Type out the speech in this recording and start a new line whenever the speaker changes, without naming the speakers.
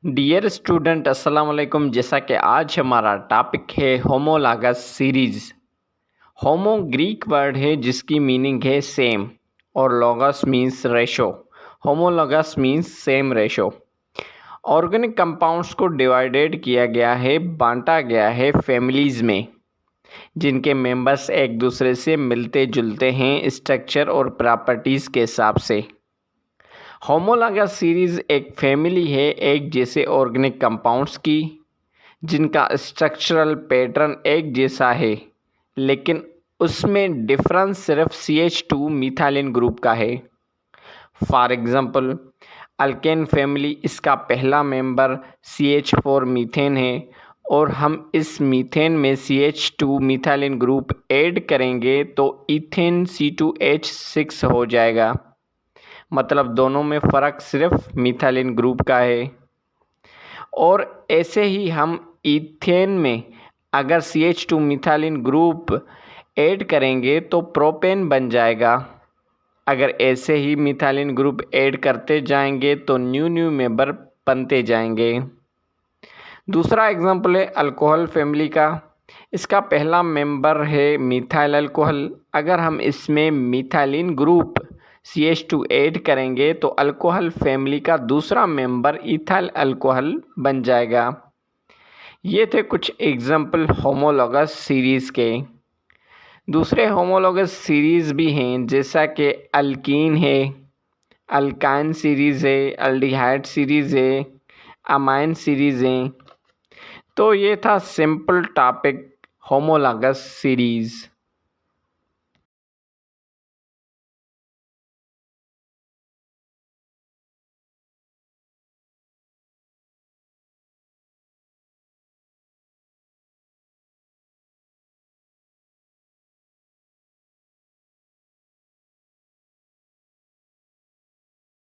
Dear student अस्सलाम वालेकुम। जैसा कि आज हमारा टॉपिक है होमोलॉगस सीरीज। होमो ग्रीक वर्ड है जिसकी मीनिंग है सेम और logos means ratio. Homologous means same ratio. Organic compounds को डिवाइडेड किया गया है, बांटा गया है फैमिलीज में, जिनके मेंबर्स एक दूसरे से मिलते जुलते हैं स्ट्रक्चर और प्रॉपर्टीज़ के हिसाब से। होमोलॉगस सीरीज एक फैमिली है एक जैसे ऑर्गेनिक कंपाउंड्स की, जिनका स्ट्रक्चरल पैटर्न एक जैसा है, लेकिन उसमें डिफरेंस सिर्फ CH2 मिथाइलिन ग्रुप का है। फॉर एग्जांपल, अल्केन फैमिली, इसका पहला मेंबर CH4 मीथेन है और हम इस मीथेन में CH2 मिथाइलिन ग्रुप ऐड करेंगे तो इथेन C2H6 हो जाएगा। मतलब दोनों में फ़र्क सिर्फ मिथाइलिन ग्रुप का है। और ऐसे ही हम इथेन में अगर CH2 मिथाइलिन ग्रुप ऐड करेंगे तो प्रोपेन बन जाएगा। अगर ऐसे ही मिथाइलिन ग्रुप ऐड करते जाएंगे तो न्यू मेंबर बनते जाएंगे। दूसरा एग्जांपल है अल्कोहल फैमिली का। इसका पहला मेंबर है मिथाइल अल्कोहल। अगर हम इसमें मिथाइलिन ग्रुप CH2 ऐड करेंगे तो अल्कोहल फैमिली का दूसरा मेंबर इथाइल अल्कोहल बन जाएगा। ये थे कुछ एग्जांपल होमोलॉगस सीरीज़ के। दूसरे होमोलॉगस सीरीज़ भी हैं, जैसा कि अल्कीन है, अल्काइन सीरीज़ है, अल्डिहाइड सीरीज़ है, अमाइन सीरीज़ है। तो ये था सिंपल टॉपिक होमोलॉगस सीरीज़।